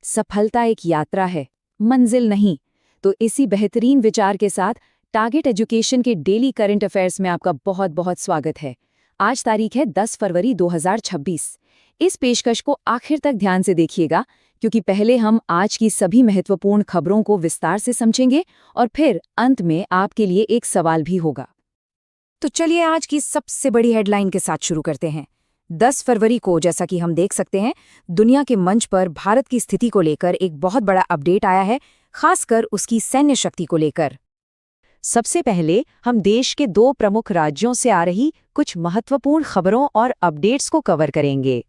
सफलता एक यात्रा है, मंजिल नहीं। तो इसी बेहतरीन विचार के साथ टारगेट एजुकेशन के डेली करंट अफेयर्स में आपका बहुत बहुत स्वागत है। आज तारीख है 10 फरवरी 2026। इस पेशकश को आखिर तक ध्यान से देखिएगा, क्योंकि पहले हम आज की सभी महत्वपूर्ण खबरों को विस्तार से समझेंगे और फिर अंत में आपके लिए एक सवाल भी होगा। तो चलिए आज की सबसे बड़ी हेडलाइन के साथ शुरू करते हैं। 10 फरवरी को जैसा कि हम देख सकते हैं, दुनिया के मंच पर भारत की स्थिति को लेकर एक बहुत बड़ा अपडेट आया है, खासकर उसकी सैन्य शक्ति को लेकर। सबसे पहले हम देश के 2 प्रमुख राज्यों से आ रही कुछ महत्वपूर्ण खबरों और अपडेट्स को कवर करेंगे।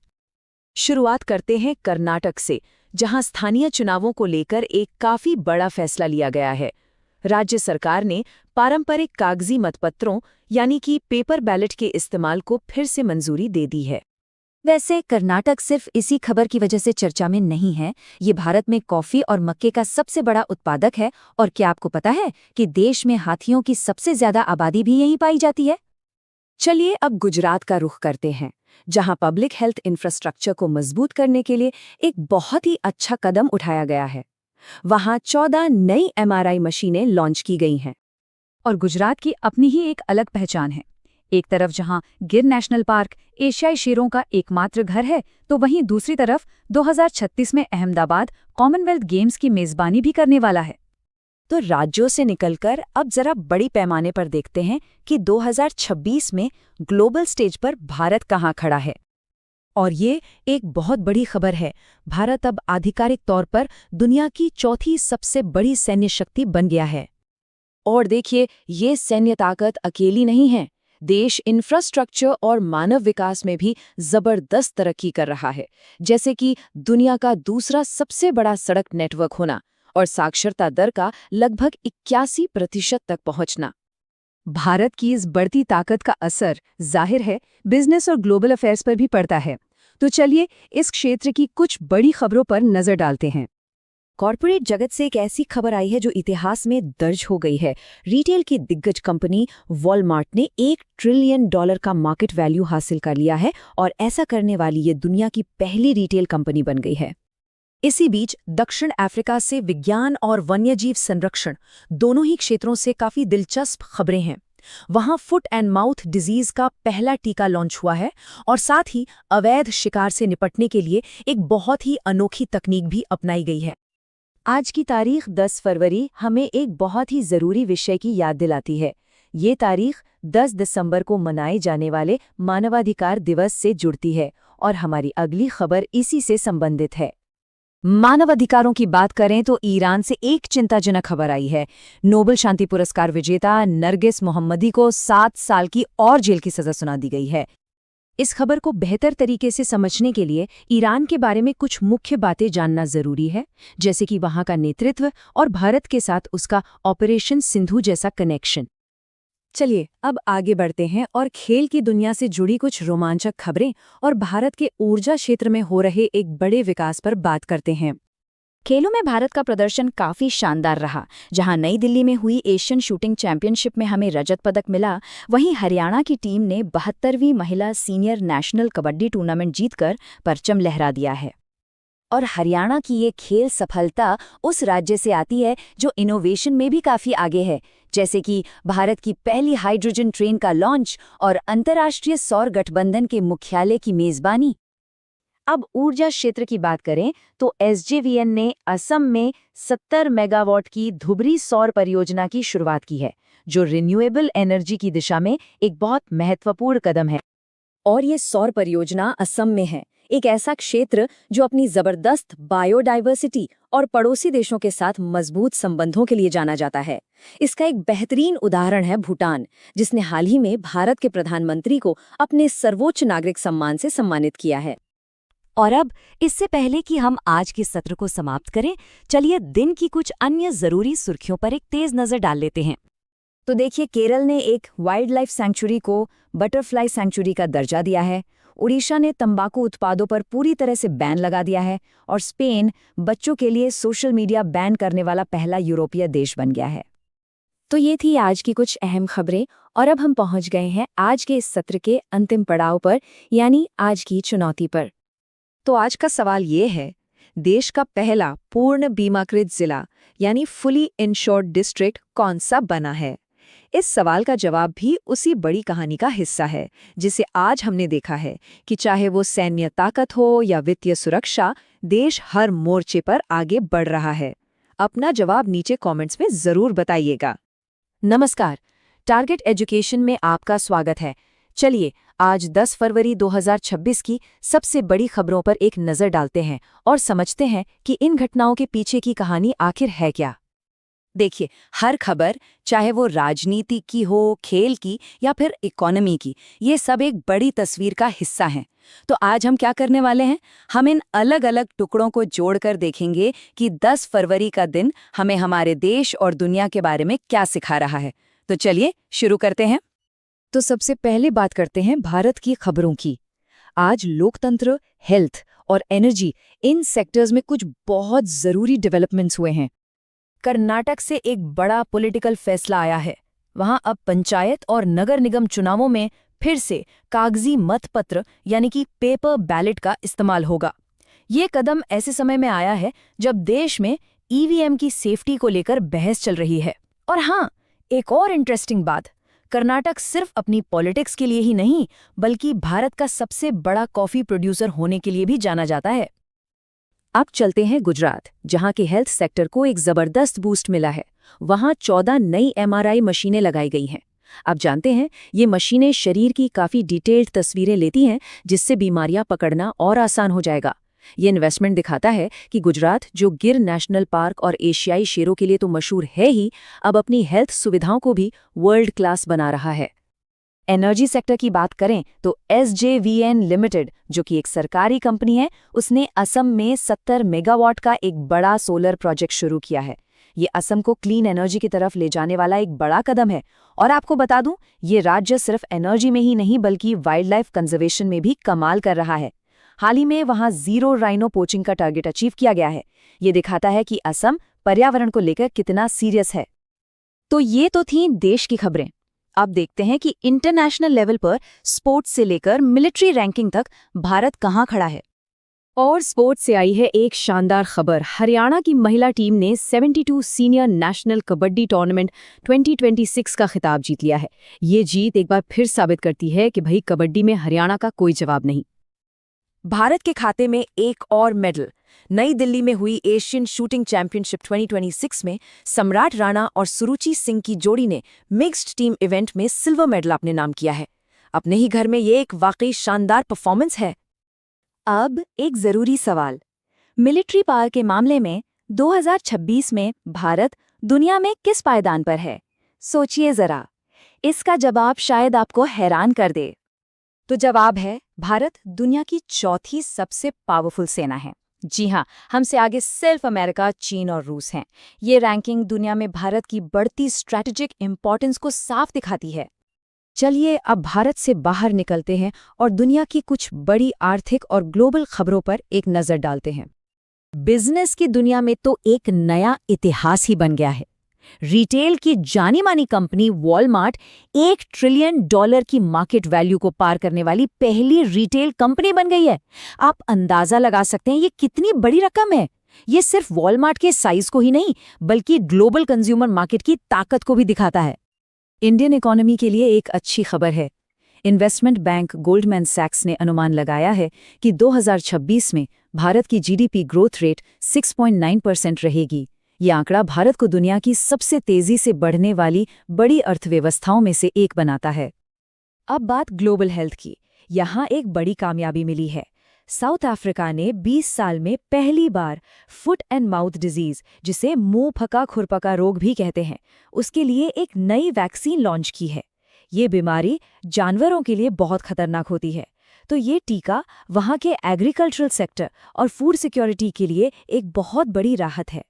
शुरुआत करते हैं कर्नाटक से, जहां स्थानीय चुनावों को लेकर एक काफी बड़ा फैसला लिया गया है। राज्य सरकार ने पारंपरिक कागजी मतपत्रों यानी कि पेपर बैलेट के इस्तेमाल को फिर से मंजूरी दे दी है। वैसे कर्नाटक सिर्फ इसी खबर की वजह से चर्चा में नहीं है। ये भारत में कॉफी और मक्के का सबसे बड़ा उत्पादक है, और क्या आपको पता है कि देश में हाथियों की सबसे ज्यादा आबादी भी यहीं पाई जाती है। चलिए अब गुजरात का रुख करते हैं, जहां पब्लिक हेल्थ इंफ्रास्ट्रक्चर को मजबूत करने के लिए एक बहुत ही अच्छा कदम उठाया गया है। वहां 14 नई MRI मशीनें लॉन्च की गई हैं। और गुजरात की अपनी ही एक अलग पहचान है। एक तरफ जहां गिर नेशनल पार्क एशियाई शेरों का एकमात्र घर है, तो वहीं दूसरी तरफ 2036 में अहमदाबाद कॉमनवेल्थ गेम्स की मेजबानी भी करने वाला है। तो राज्यों से निकलकर अब जरा बड़ी पैमाने पर देखते हैं कि 2026 में ग्लोबल स्टेज पर भारत कहां खड़ा है। और ये एक बहुत बड़ी खबर है। भारत अब आधिकारिक तौर पर दुनिया की चौथी सबसे बड़ी सैन्य शक्ति बन गया है। और देखिए, ये सैन्य ताकत अकेली नहीं है। देश इंफ्रास्ट्रक्चर और मानव विकास में भी जबरदस्त तरक्की कर रहा है, जैसे कि दुनिया का दूसरा सबसे बड़ा सड़क नेटवर्क होना और साक्षरता दर का लगभग 81% तक पहुंचना। भारत की इस बढ़ती ताकत का असर जाहिर है बिजनेस और ग्लोबल अफेयर्स पर भी पड़ता है। तो चलिए इस क्षेत्र की कुछ बड़ी खबरों पर नजर डालते हैं। कॉर्पोरेट जगत से एक ऐसी खबर आई है जो इतिहास में दर्ज हो गई है। रिटेल की दिग्गज कंपनी वॉलमार्ट ने $1 ट्रिलियन का मार्केट वैल्यू हासिल कर लिया है, और ऐसा करने वाली ये दुनिया की पहली रिटेल कंपनी बन गई है। इसी बीच दक्षिण अफ्रीका से विज्ञान और वन्यजीव संरक्षण दोनों ही क्षेत्रों से काफी दिलचस्प खबरें हैं। वहां फुट एंड माउथ डिजीज का पहला टीका लॉन्च हुआ है, और साथ ही अवैध शिकार से निपटने के लिए एक बहुत ही अनोखी तकनीक भी अपनाई गई है। आज की तारीख 10 फरवरी हमें एक बहुत ही जरूरी विषय की याद दिलाती है। ये तारीख 10 दिसंबर को मनाए जाने वाले मानवाधिकार दिवस से जुड़ती है, और हमारी अगली खबर इसी से संबंधित है। मानवाधिकारों की बात करें तो ईरान से एक चिंताजनक खबर आई है। नोबेल शांति पुरस्कार विजेता नरगिस मोहम्मदी को 7 साल की और जेल की सजा सुना दी गई है। इस खबर को बेहतर तरीके से समझने के लिए ईरान के बारे में कुछ मुख्य बातें जानना जरूरी है, जैसे कि वहां का नेतृत्व और भारत के साथ उसका ऑपरेशन सिंधु जैसा कनेक्शन। चलिए अब आगे बढ़ते हैं और खेल की दुनिया से जुड़ी कुछ रोमांचक खबरें और भारत के ऊर्जा क्षेत्र में हो रहे एक बड़े विकास पर बात करते हैं। खेलों में भारत का प्रदर्शन काफी शानदार रहा। जहां नई दिल्ली में हुई एशियन शूटिंग चैंपियनशिप में हमें रजत पदक मिला, वहीं हरियाणा की टीम ने 72वीं महिला सीनियर नेशनल कबड्डी टूर्नामेंट जीतकर परचम लहरा दिया है। और हरियाणा की ये खेल सफलता उस राज्य से आती है जो इनोवेशन में भी काफी आगे है, जैसे कि भारत की पहली हाइड्रोजन ट्रेन का लॉन्च और अंतर्राष्ट्रीय सौर गठबंधन के मुख्यालय की मेजबानी। अब ऊर्जा क्षेत्र की बात करें तो SJVN ने असम में 70 मेगावाट की धुबरी सौर परियोजना की शुरुआत की है, जो रिन्यूएबल एनर्जी की दिशा में एक बहुत महत्वपूर्ण कदम है। और ये सौर परियोजना असम में है, एक ऐसा क्षेत्र जो अपनी जबरदस्त बायोडाइवर्सिटी और पड़ोसी देशों के साथ मजबूत संबंधों के लिए जाना जाता है। इसका एक बेहतरीन उदाहरण है भूटान, जिसने हाल ही में भारत के प्रधानमंत्री को अपने सर्वोच्च नागरिक सम्मान से सम्मानित किया है। और अब इससे पहले कि हम आज के सत्र को समाप्त करें, चलिए दिन की कुछ अन्य जरूरी सुर्खियों पर एक तेज नजर डाल लेते हैं। तो देखिए, केरल ने एक वाइल्ड लाइफ सैंक्चुरी को बटरफ्लाई सैंक्चुरी का दर्जा दिया है। उड़ीसा ने तंबाकू उत्पादों पर पूरी तरह से बैन लगा दिया है, और स्पेन बच्चों के लिए सोशल मीडिया बैन करने वाला पहला यूरोपीय देश बन गया है। तो ये थी आज की कुछ अहम खबरें, और अब हम पहुंच गए हैं आज के इस सत्र के अंतिम पड़ाव पर, यानी आज की चुनौती पर। तो आज का सवाल ये है, देश का पहला पूर्ण बीमाकृत जिला यानी फुली इंश्योर्ड डिस्ट्रिक्ट कौन सा बना है? इस सवाल का जवाब भी उसी बड़ी कहानी का हिस्सा है जिसे आज हमने देखा है कि चाहे वो सैन्य ताकत हो या वित्तीय सुरक्षा, देश हर मोर्चे पर आगे बढ़ रहा है। अपना जवाब नीचे कमेंट्स में जरूर बताइएगा। नमस्कार, टारगेट एजुकेशन में आपका स्वागत है। चलिए आज 10 फरवरी 2026 की सबसे बड़ी खबरों पर एक नज़र डालते हैं और समझते हैं कि इन घटनाओं के पीछे की कहानी आखिर है क्या। देखिए, हर खबर, चाहे वो राजनीति की हो, खेल की या फिर इकोनॉमी की, ये सब एक बड़ी तस्वीर का हिस्सा हैं। तो आज हम क्या करने वाले हैं? हम इन अलग अलग टुकड़ों को जोड़कर देखेंगे कि 10 फरवरी का दिन हमें हमारे देश और दुनिया के बारे में क्या सिखा रहा है। तो चलिए शुरू करते हैं। तो सबसे पहले बात करते हैं भारत की खबरों की। आज लोकतंत्र, हेल्थ और एनर्जी, इन सेक्टर्स में कुछ बहुत ज़रूरी डेवलपमेंट्स हुए हैं। कर्नाटक से एक बड़ा पॉलिटिकल फैसला आया है। वहां अब पंचायत और नगर निगम चुनावों में फिर से कागजी मतपत्र यानी कि पेपर बैलेट का इस्तेमाल होगा। ये कदम ऐसे समय में आया है जब देश में ईवीएम की सेफ्टी को लेकर बहस चल रही है। और हाँ, एक और इंटरेस्टिंग बात, कर्नाटक सिर्फ अपनी पॉलिटिक्स के लिए ही नहीं बल्कि भारत का सबसे बड़ा कॉफी प्रोड्यूसर होने के लिए भी जाना जाता है। अब चलते हैं गुजरात, जहां के हेल्थ सेक्टर को एक जबरदस्त बूस्ट मिला है। वहां 14 नई एमआरआई मशीनें लगाई गई हैं। अब जानते हैं, ये मशीनें शरीर की काफी डिटेल्ड तस्वीरें लेती हैं जिससे बीमारियां पकड़ना और आसान हो जाएगा। ये इन्वेस्टमेंट दिखाता है कि गुजरात, जो गिर नेशनल पार्क और एशियाई शेरों के लिए तो मशहूर है ही, अब अपनी हेल्थ सुविधाओं को भी वर्ल्ड क्लास बना रहा है। एनर्जी सेक्टर की बात करें तो SJVN लिमिटेड, जो कि एक सरकारी कंपनी है, उसने असम में 70 मेगावाट का एक बड़ा सोलर प्रोजेक्ट शुरू किया है। ये असम को क्लीन एनर्जी की तरफ ले जाने वाला एक बड़ा कदम है। और आपको बता दूं, ये राज्य सिर्फ एनर्जी में ही नहीं बल्कि वाइल्ड लाइफ कंजर्वेशन में भी कमाल कर रहा है। हाल ही में वहां 0 राइनो पोचिंग का टारगेट अचीव किया गया है। ये दिखाता है कि असम पर्यावरण को लेकर कितना सीरियस है। तो ये तो थीं देश की खबरें। अब देखते हैं कि इंटरनेशनल लेवल पर स्पोर्ट्स से लेकर मिलिट्री रैंकिंग तक भारत कहां खड़ा है। और स्पोर्ट्स से आई है एक शानदार खबर। हरियाणा की महिला टीम ने 72 सीनियर नेशनल कबड्डी टूर्नामेंट 2026 का खिताब जीत लिया है। ये जीत एक बार फिर साबित करती है कि भाई कबड्डी में हरियाणा का कोई जवाब नहीं। भारत के खाते में एक और मेडल। नई दिल्ली में हुई एशियन शूटिंग चैंपियनशिप 2026 में सम्राट राणा और सुरुचि सिंह की जोड़ी ने मिक्स्ड टीम इवेंट में सिल्वर मेडल अपने नाम किया है। अपने ही घर में ये एक वाकई शानदार परफॉर्मेंस है। अब एक जरूरी सवाल, मिलिट्री पावर के मामले में 2026 में भारत दुनिया में किस पायदान पर है? सोचिए जरा, इसका जवाब शायद आपको हैरान कर दे। तो जवाब है, भारत दुनिया की चौथी सबसे पावरफुल सेना है। जी हाँ, हमसे आगे सिर्फ अमेरिका, चीन और रूस हैं। ये रैंकिंग दुनिया में भारत की बढ़ती स्ट्रैटेजिक इंपॉर्टेंस को साफ दिखाती है। चलिए अब भारत से बाहर निकलते हैं और दुनिया की कुछ बड़ी आर्थिक और ग्लोबल खबरों पर एक नज़र डालते हैं। बिजनेस की दुनिया में तो एक नया इतिहास ही बन गया है। रिटेल की जानी मानी कंपनी वॉलमार्ट $1 ट्रिलियन की मार्केट वैल्यू को पार करने वाली पहली रिटेल कंपनी बन गई है। आप अंदाजा लगा सकते हैं ये कितनी बड़ी रकम है। ये सिर्फ वॉलमार्ट के साइज को ही नहीं बल्कि ग्लोबल कंज्यूमर मार्केट की ताकत को भी दिखाता है। इंडियन इकोनॉमी के लिए एक अच्छी खबर है। इन्वेस्टमेंट बैंक गोल्डमैन सैक्स ने अनुमान लगाया है कि 2026 में भारत की GDP ग्रोथ रेट 6.9% रहेगी। ये आंकड़ा भारत को दुनिया की सबसे तेजी से बढ़ने वाली बड़ी अर्थव्यवस्थाओं में से एक बनाता है। अब बात ग्लोबल हेल्थ की। यहाँ एक बड़ी कामयाबी मिली है। साउथ अफ्रीका ने 20 साल में पहली बार फुट एंड माउथ डिजीज, जिसे मुंह फका खुरपका रोग भी कहते हैं, उसके लिए एक नई वैक्सीन लॉन्च की है। ये बीमारी जानवरों के लिए बहुत खतरनाक होती है, तो ये टीका वहाँ के एग्रीकल्चरल सेक्टर और फूड सिक्योरिटी के लिए एक बहुत बड़ी राहत है।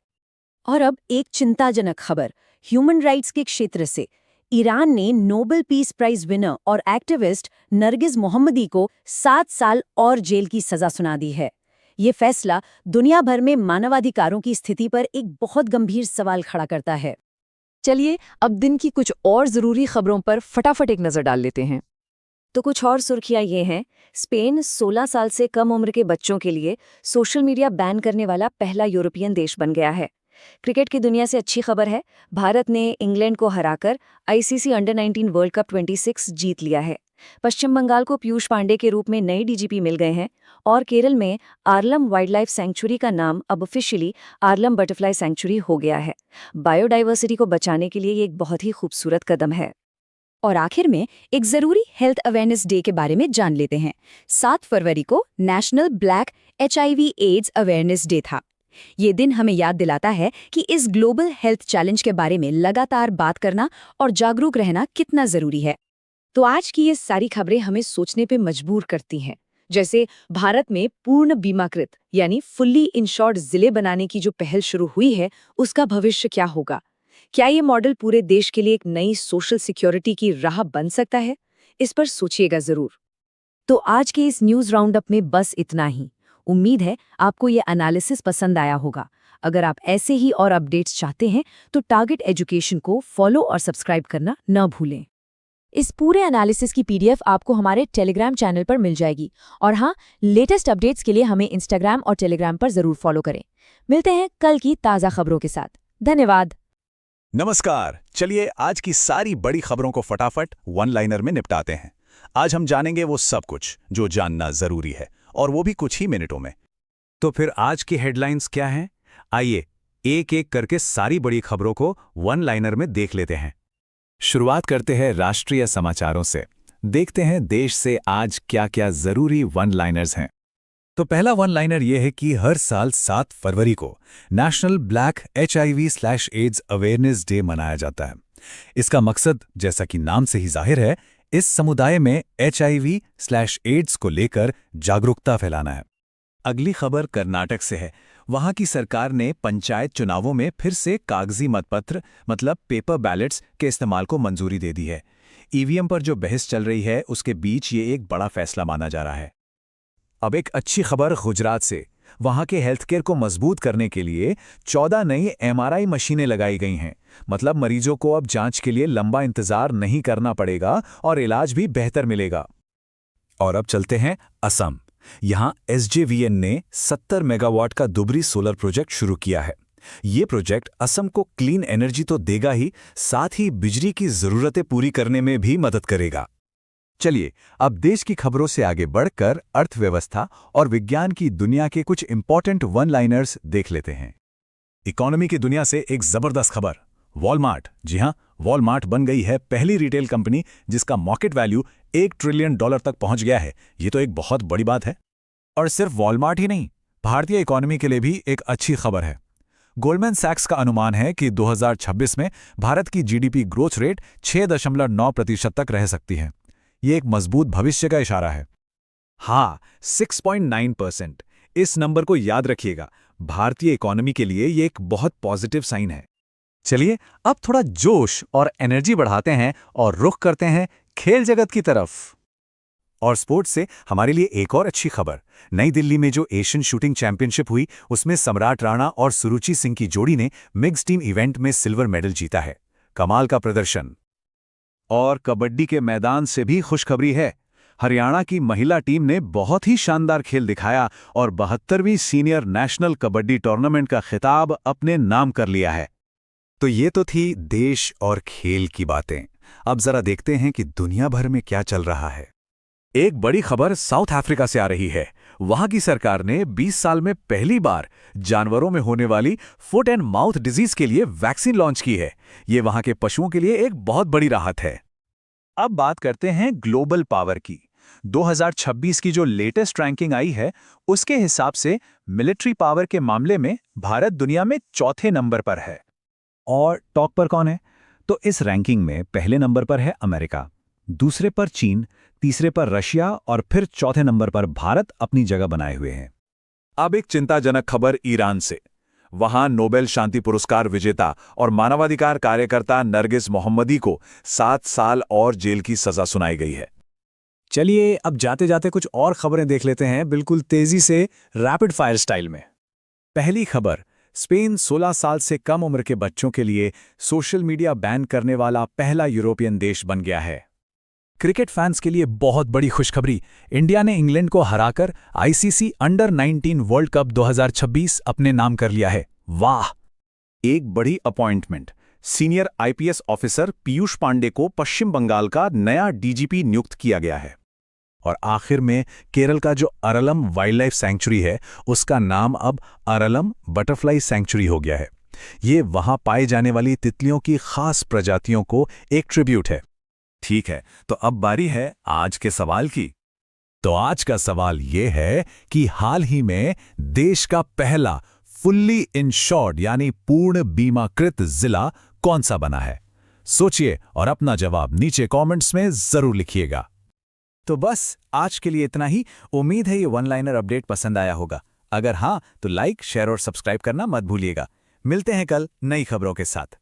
और अब एक चिंताजनक खबर ह्यूमन राइट्स के क्षेत्र से। ईरान ने नोबेल पीस प्राइज विनर और एक्टिविस्ट नरगिस मोहम्मदी को 7 साल और जेल की सजा सुना दी है। ये फैसला दुनिया भर में मानवाधिकारों की स्थिति पर एक बहुत गंभीर सवाल खड़ा करता है। चलिए अब दिन की कुछ और जरूरी खबरों पर फटाफट एक नजर डाल लेते हैं। तो कुछ और सुर्खियां ये हैं। स्पेन 16 साल से कम उम्र के बच्चों के लिए सोशल मीडिया बैन करने वाला पहला यूरोपियन देश बन गया है। क्रिकेट की दुनिया से अच्छी खबर है, भारत ने इंग्लैंड को हराकर आईसीसी अंडर 19 वर्ल्ड कप 26 जीत लिया है। पश्चिम बंगाल को पीयूष पांडे के रूप में नए डीजीपी मिल गए हैं और केरल में आर्लम वाइल्ड लाइफ सेंचुरी का नाम अब ऑफिशियली आर्लम बटरफ्लाई सेंचुरी हो गया है। बायोडाइवर्सिटी को बचाने के लिए ये एक बहुत ही खूबसूरत कदम है। और आखिर में एक जरूरी हेल्थ अवेयरनेस डे के बारे में जान लेते हैं। 7 फरवरी को national black HIV AIDS awareness day था। ये दिन हमें याद दिलाता है कि इस ग्लोबल हेल्थ चैलेंज के बारे में लगातार बात करना और जागरूक रहना कितना जरूरी है। तो आज की ये सारी खबरें हमें सोचने पे मजबूर करती हैं। जैसे भारत में पूर्ण बीमाकृत यानी फुल्ली इंश्योर्ड जिले बनाने की जो पहल शुरू हुई है, उसका भविष्य क्या होगा? क्या ये मॉडल पूरे देश के लिए एक नई सोशल सिक्योरिटी की राह बन सकता है? इस पर सोचिएगा जरूर। तो आज के इस न्यूज राउंडअप में बस इतना ही। उम्मीद है आपको ये एनालिसिस पसंद आया होगा। अगर आप ऐसे ही और अपडेट्स चाहते हैं तो टारगेट एजुकेशन को फॉलो और सब्सक्राइब करना न भूलें। इस पूरे एनालिसिस की PDF आपको हमारे टेलीग्राम चैनल पर मिल जाएगी। और हाँ, लेटेस्ट अपडेट्स के लिए हमें इंस्टाग्राम और टेलीग्राम पर जरूर फॉलो करें। मिलते हैं कल की ताज़ा खबरों के साथ। धन्यवाद। नमस्कार। चलिए आज की सारी बड़ी खबरों को फटाफट वन लाइनर में निपटाते हैं। आज हम जानेंगे वो सब कुछ जो जानना जरूरी है, और वो भी कुछ ही मिनटों में। तो फिर आज की हेडलाइंस क्या हैं? आइए एक एक करके सारी बड़ी खबरों को वन लाइनर में देख लेते हैं। शुरुआत करते हैं राष्ट्रीय समाचारों से। देखते हैं देश से आज क्या-क्या जरूरी वन लाइनर्स हैं। तो पहला वन लाइनर यह है कि हर साल 7 फरवरी को national black HIV/AIDS awareness day मनाया जाता है। इसका मकसद, जैसा कि नाम से ही जाहिर है, इस समुदाय में HIV/AIDS को लेकर जागरूकता फैलाना है। अगली खबर कर्नाटक से है। वहां की सरकार ने पंचायत चुनावों में फिर से कागजी मतपत्र मतलब पेपर बैलेट्स के इस्तेमाल को मंजूरी दे दी है। EVM पर जो बहस चल रही है, उसके बीच ये एक बड़ा फैसला माना जा रहा है। अब एक अच्छी खबर गुजरात से। वहां के हेल्थ केयर को मजबूत करने के लिए 14 नई MRI मशीनें लगाई गई हैं। मतलब मरीजों को अब जांच के लिए लंबा इंतजार नहीं करना पड़ेगा और इलाज भी बेहतर मिलेगा। और अब चलते हैं असम। यहां SJVN ने 70 मेगावाट का दुबरी सोलर प्रोजेक्ट शुरू किया है। ये प्रोजेक्ट असम को क्लीन एनर्जी तो देगा ही, साथ ही बिजली की जरूरतें पूरी करने में भी मदद करेगा। चलिए अब देश की खबरों से आगे बढ़कर अर्थव्यवस्था और विज्ञान की दुनिया के कुछ इंपॉर्टेंट वन लाइनर्स देख लेते हैं। इकोनॉमी की दुनिया से एक जबरदस्त खबर। वॉलमार्ट, जी हां, वॉलमार्ट बन गई है पहली रिटेल कंपनी जिसका मार्केट वैल्यू $1 ट्रिलियन तक पहुंच गया है। ये तो एक बहुत बड़ी बात है। और सिर्फ वॉलमार्ट ही नहीं, भारतीय इकोनॉमी के लिए भी एक अच्छी खबर है। गोल्डमैन सैक्स का अनुमान है कि 2026 में भारत की GDP ग्रोथ रेट 6.9% तक रह सकती है। ये एक मजबूत भविष्य का इशारा है। हाँ, 6.9%। इस नंबर को याद रखिएगा। भारतीय इकोनॉमी के लिए ये एक बहुत पॉजिटिव साइन है। चलिए अब थोड़ा जोश और एनर्जी बढ़ाते हैं और रुख करते हैं खेल जगत की तरफ। और स्पोर्ट्स से हमारे लिए एक और अच्छी खबर। नई दिल्ली में जो एशियन शूटिंग चैंपियनशिप हुई, उसमें सम्राट राणा और सुरुचि सिंह की जोड़ी ने मिक्स्ड टीम इवेंट में सिल्वर मेडल जीता है। कमाल का प्रदर्शन। और कबड्डी के मैदान से भी खुशखबरी है। हरियाणा की महिला टीम ने बहुत ही शानदार खेल दिखाया और 72वीं सीनियर नेशनल कबड्डी टूर्नामेंट का खिताब अपने नाम कर लिया है। तो ये तो थी देश और खेल की बातें। अब जरा देखते हैं कि दुनिया भर में क्या चल रहा है। एक बड़ी खबर साउथ अफ्रीका से आ रही है। वहां की सरकार ने 20 साल में पहली बार जानवरों में होने वाली फुट एंड माउथ डिजीज के लिए वैक्सीन लॉन्च की है। ये वहां के पशुओं के लिए एक बहुत बड़ी राहत है। अब बात करते हैं ग्लोबल पावर की। 2026 की जो लेटेस्ट रैंकिंग आई है, उसके हिसाब से मिलिट्री पावर के मामले में भारत दुनिया में चौथे नंबर पर है। और टॉप पर कौन है? तो इस रैंकिंग में पहले नंबर पर है अमेरिका, दूसरे पर चीन, तीसरे पर रशिया और फिर चौथे नंबर पर भारत अपनी जगह बनाए हुए हैं। अब एक चिंताजनक खबर ईरान से। वहां नोबेल शांति पुरस्कार विजेता और मानवाधिकार कार्यकर्ता नरगिस मोहम्मदी को 7 साल और जेल की सजा सुनाई गई है। चलिए अब जाते जाते कुछ और खबरें देख लेते हैं, बिल्कुल तेजी से रैपिड फायर स्टाइल में। पहली खबर, स्पेन 16 साल से कम उम्र के बच्चों के लिए सोशल मीडिया बैन करने वाला पहला यूरोपियन देश बन गया है। क्रिकेट फैंस के लिए बहुत बड़ी खुशखबरी। इंडिया ने इंग्लैंड को हराकर आईसीसी अंडर 19 वर्ल्ड कप 2026 अपने नाम कर लिया है। वाह! एक बड़ी appointment. Senior IPS officer Piyush Pandey को पश्चिम बंगाल का नया डीजीपी नियुक्त किया गया है। और आखिर में केरल का जो अरलम वाइल्ड लाइफ सैंक्चुरी है, उसका नाम अब अरलम बटरफ्लाई सैंक्चुरी हो गया है। ये वहां पाई जाने वाली तितलियों की खास प्रजातियों को एक ट्रिब्यूट है। ठीक है, तो अब बारी है आज के सवाल की। तो आज का सवाल ये है कि हाल ही में देश का पहला फुल्ली इंश्योर्ड यानी पूर्ण बीमाकृत जिला कौन सा बना है? सोचिए और अपना जवाब नीचे कमेंट्स में जरूर लिखिएगा। तो बस आज के लिए इतना ही। उम्मीद है ये वन लाइनर अपडेट पसंद आया होगा। अगर हाँ, तो लाइक, शेयर और सब्सक्राइब करना मत भूलिएगा। मिलते हैं कल नई खबरों के साथ।